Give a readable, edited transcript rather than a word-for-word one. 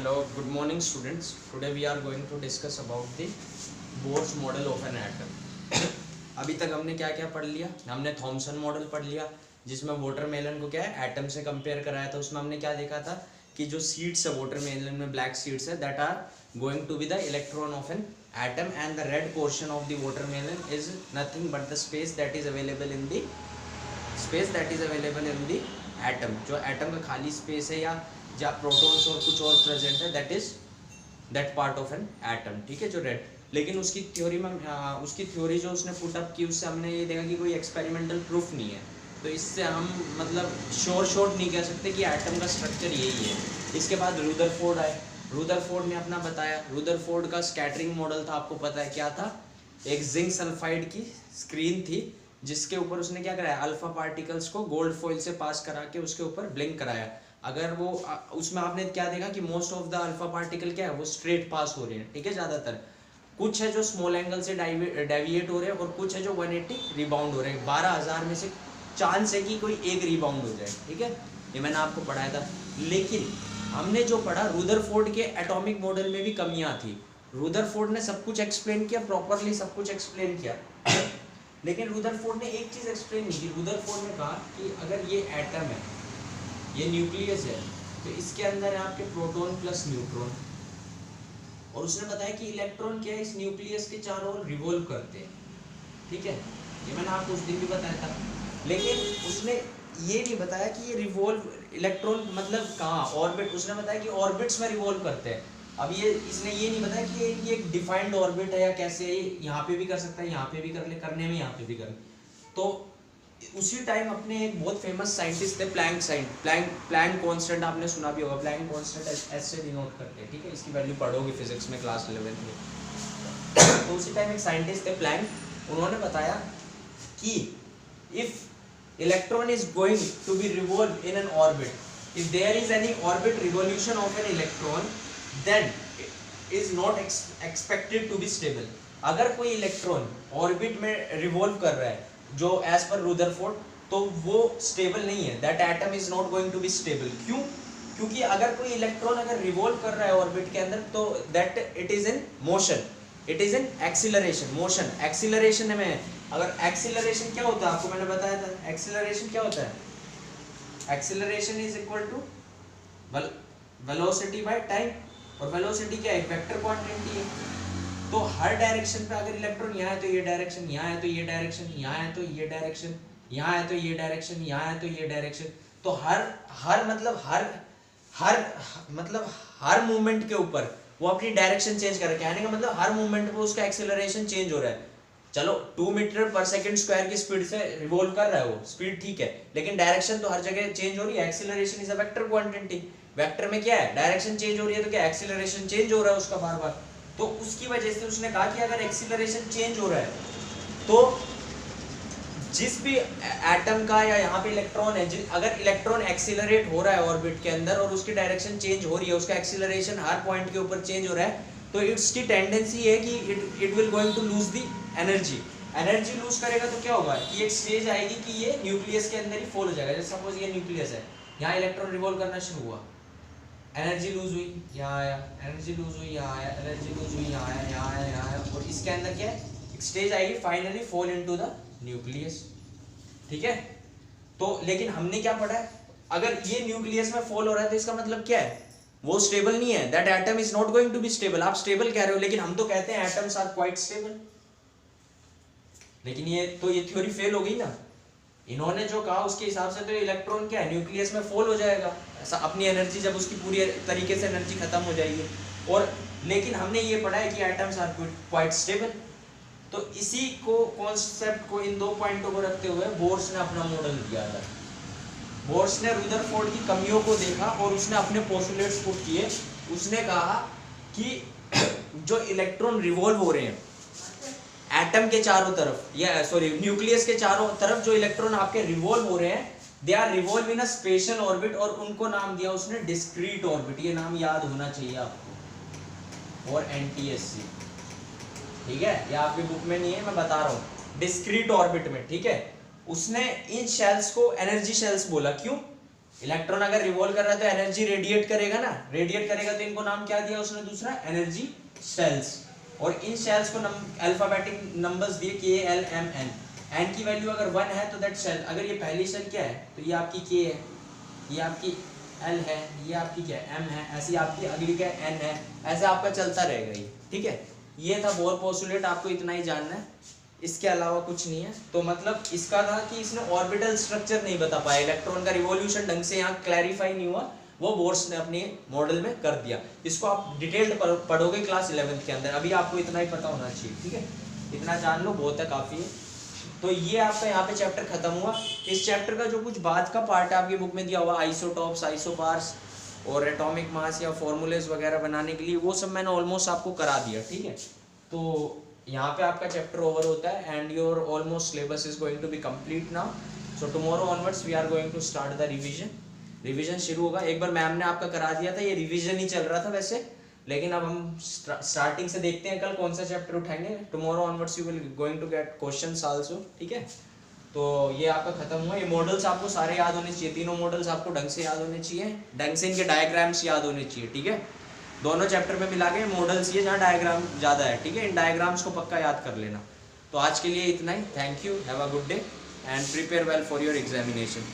Hello, good morning students. Today we are going to discuss about the Bohr's model of an atom. अभी तक हमने क्या क्या पढ़ लिया? हमने थॉमसन मॉडल पढ़ लिया जिसमें वाटरमेलन को क्या है एटम से कंपेयर कराया था। उसमें हमने क्या देखा था कि जो सीड्स है वाटरमेलन में ब्लैक सीड्स है that are going to be the electron of an atom and the red portion of the watermelon is nothing but the space that is available in the atom. जो atom का खाली space है या जहाँ protons और कुछ और present है that part of an atom, ठीक है, जो रेड। लेकिन उसकी थ्योरी में उसकी थ्योरी जो उसने पुट अप की उससे हमने ये देखा कि कोई एक्सपेरिमेंटल प्रूफ नहीं है, तो इससे हम मतलब शॉर्ट नहीं कह सकते कि एटम का स्ट्रक्चर यही है। इसके बाद रुदरफोर्ड आए। रुदरफोर्ड ने अपना बताया। रुदरफोर्ड का स्कैटरिंग मॉडल था, आपको पता है क्या था? एक जिंक सल्फाइड की स्क्रीन थी जिसके ऊपर उसने क्या कराया, अल्फा पार्टिकल्स को गोल्ड फॉइल से पास करा के उसके ऊपर ब्लिंक कराया। अगर वो उसमें आपने क्या देखा कि most of the alpha particle क्या है, वो स्ट्रेट पास हो रहे हैं, ठीक है, ज़्यादातर। कुछ है जो स्मॉल एंगल से डेविएट हो रहे हैं और कुछ है जो 180 रिबाउंड हो रहे हैं। 12,000 में से चांस है कि कोई एक रिबाउंड हो जाए, ठीक है, ये मैंने आपको पढ़ाया था। लेकिन हमने जो पढ़ा रुदरफोर्ड के एटॉमिक मॉडल में भी कमियां थी। रुदरफोर्ड ने सब कुछ एक्सप्लेन किया, प्रॉपरली सब कुछ एक्सप्लेन किया, लेकिन रुदरफोर्ड ने एक चीज़ एक्सप्लेन नहीं की। रुदरफोर्ड ने कहा कि अगर ये एटम है, ये न्यूक्लियस है, तो इसके अंदर है आपके प्रोटॉन प्लस न्यूट्रॉन, और उसने बताया कि इलेक्ट्रॉन क्या है, इस न्यूक्लियस के चारों ओर रिवॉल्व करते हैं, ठीक है, ये मैंने आपको उस दिन भी बताया था। लेकिन उसने ये नहीं बताया कि ये रिवॉल्व इलेक्ट्रॉन मतलब कहाँ ऑर्बिट, उसने बताया कि ऑर्बिट्स में रिवॉल्व करते हैं। अब ये इसने ये नहीं बताया कि ये एक डिफाइंड ऑर्बिट है या कैसे, यहाँ पे भी कर सकता है, यहाँ पे भी कर ले, करने में यहाँ पे भी कर। तो उसी टाइम अपने एक बहुत फेमस साइंटिस्ट थे प्लैंक कांस्टेंट, आपने सुना भी होगा। प्लैंक कांस्टेंट एस से डिनोट करते हैं, ठीक है, इसकी वैल्यू पढ़ोगे फिजिक्स में क्लास 11th में। तो उसी टाइम एक साइंटिस्ट थे प्लैंक, उन्होंने बताया कि if electron is going to be revolve in an orbit, if there is any orbit revolution of an electron then is not expected to be stable. अगर कोई इलेक्ट्रॉन ऑर्बिट में revolve कर रहा है जो एज पर रुदरफोर्ड, तो वो stable नहीं है, that atom is not going to be stable. क्यों? क्योंकि अगर कोई इलेक्ट्रॉन अगर रिवॉल्व कर रहा है ऑर्बिट के अंदर, तो that it is in motion, it is in acceleration. Motion acceleration में, अगर एक्सीलरेशन क्या होता है आपको मैंने बताया था, एक्सीलरेशन क्या होता है, acceleration is equal to velocity by time, और वेलोसिटी क्या है, वेक्टर क्वांटिटी है। तो हर डायरेक्शन पे अगर इलेक्ट्रॉन यहाँ है तो ये डायरेक्शन, यहाँ है तो ये डायरेक्शन, यहाँ है तो ये डायरेक्शन, यहाँ है तो ये डायरेक्शन, यहाँ है तो ये डायरेक्शन, तो हर मतलब हर मूवमेंट के ऊपर वो अपनी डायरेक्शन चेंज कर रहा है। कहने का मतलब हर मूवमेंट पे उसका एक्सेलरेशन चेंज हो रहा है। चलो 2 मीटर पर सेकंड स्क्वायर की स्पीड से रिवॉल्व कर रहा है वो, स्पीड ठीक है, लेकिन डायरेक्शन तो हर जगह चेंज हो रही है। Acceleration is a vector quantity, vector में क्या है, डायरेक्शन चेंज हो रही है, तो क्या एक्सेलरेशन चेंज हो रहा है उसका बार बार। तो उसकी वजह से उसने कहा कि अगर एक्सीलरेशन चेंज हो रहा है तो जिस भी एटम का या यहाँ पे इलेक्ट्रॉन है, अगर इलेक्ट्रॉन एक्सीलरेट हो रहा है ऑर्बिट के अंदर और उसकी डायरेक्शन चेंज हो रही है, उसका एक्सीलरेशन हर पॉइंट के ऊपर चेंज हो रहा है, तो इसकी टेंडेंसी है कि it will going to lose the energy lose करेगा। तो क्या होगा कि एक स्टेज आएगी कि ये न्यूक्लियस के अंदर ही फॉल हो जाएगा। जैसे सपोज ये न्यूक्लियस है, यहाँ इलेक्ट्रॉन रिवॉल्व करना शुरू हुआ, एनर्जी लूज हुई, यहाँ आया, एनर्जी लूज हुई, यहाँ आया, एनर्जी लूज हुई, यहाँ आया, यहाँ आया, यहाँ आया, और इसके अंदर क्या है, एक स्टेज आएगी finally fall into the nucleus, ठीक है। तो लेकिन हमने क्या पढ़ा है, अगर ये न्यूक्लियस में फॉल हो रहा है तो इसका मतलब क्या है, वो स्टेबल नहीं है, that atom is not going to be stable. आप स्टेबल कह रहे हो, लेकिन हम तो कहते हैं एटम्स आर क्वाइट स्टेबल। लेकिन ये थ्योरी फेल हो गई ना। इन्होंने जो कहा उसके हिसाब से तो इलेक्ट्रॉन क्या है, न्यूक्लियस में फॉल हो जाएगा अपनी एनर्जी, जब उसकी पूरी तरीके से एनर्जी खत्म हो जाएगी। और लेकिन हमने ये पढ़ा है कि एटम्स आर क्वाइट स्टेबल। तो इसी को कॉन्सेप्ट को, इन 2 पॉइंटों को रखते हुए बोर्स ने अपना मॉडल दिया था। बोर्स ने रुदरफोर्ड की कमियों को देखा और उसने अपने पोस्टुलेट्स पुट किए। उसने कहा कि जो इलेक्ट्रॉन रिवॉल्व हो रहे हैं एटम के चारों तरफ, या सॉरी न्यूक्लियस के चारों तरफ, जो इलेक्ट्रॉन आपके रिवॉल्व हो रहे हैं, they are revolve in a special orbit, और उनको नाम दिया उसने डिस्क्रीट ऑर्बिट। ये नाम याद होना चाहिए आपको, और NTSC, ठीक है, ये आपकी बुक में नहीं है, मैं बता रहा हूँ, डिस्क्रीट ऑर्बिट में, ठीक है। उसने इन शेल्स को एनर्जी शेल्स बोला। क्यों? इलेक्ट्रॉन अगर रिवॉल्व कर रहा है तो एनर्जी रेडिएट करेगा ना, रेडिएट करेगा, तो इनको नाम क्या दिया उसने दूसरा, एनर्जी शेल्स। और इन शेल्स को अल्फाबेटिक नंबर्स दिए के एल एम एन। एन की वैल्यू अगर 1 है तो दैट शेल, अगर ये पहली शेल क्या है तो ये आपकी के है, ये आपकी एल है, ये आपकी क्या है एम है, ऐसी आपकी अगली क्या है एन है, ऐसे आपका चलता रहेगा ये, ठीक है। ये था बोर पोस्टुलेट, आपको इतना ही जानना है, इसके अलावा कुछ नहीं है। तो मतलब इसका था कि इसने ऑर्बिटल स्ट्रक्चर नहीं बता पाया, इलेक्ट्रॉन का रिवॉल्यूशन ढंग से यहाँ क्लैरिफाई नहीं हुआ, वो बोर्स ने अपने मॉडल में कर दिया। इसको आप डिटेल्ड पढ़ोगे क्लास 11th के अंदर, अभी आपको इतना ही पता होना चाहिए, ठीक है, इतना जान लो बहुत है, काफ़ी है। तो ये आपका यहाँ पे चैप्टर खत्म हुआ। इस चैप्टर का जो कुछ बाद का पार्ट है आपकी बुक में दिया हुआ, आइसोटॉप्स, आइसोबार्स और एटॉमिक मास या फॉर्मूलेज वगैरह बनाने के लिए, वो सब मैंने ऑलमोस्ट आपको करा दिया, ठीक है। तो यहाँ पे आपका चैप्टर ओवर होता है and your almost syllabus is going to be complete now. So tomorrow onwards we are going to start the revision. Revision शुरू होगा, एक बार मैम ने आपका करा दिया था, ये रिवीजन ही चल रहा था वैसे, लेकिन अब हम स्टार्टिंग से देखते हैं कल कौन सा चैप्टर उठाएंगे। Tomorrow onwards you will going to get questions also, ठीक है। तो ये आपका खत्म हुआ। ये मॉडल्स आपको सारे याद होने चाहिए, तीनों मॉडल्स आपको ढंग से याद होने चाहिए, ढंग से इनके डायग्राम्स याद होने चाहिए, ठीक है। दोनों चैप्टर में मिला के मॉडल्स ये जहाँ डायग्राम ज़्यादा है, ठीक है, इन डायग्राम्स को पक्का याद कर लेना। तो आज के लिए इतना ही, thank you, have a good day and prepare well for your examination.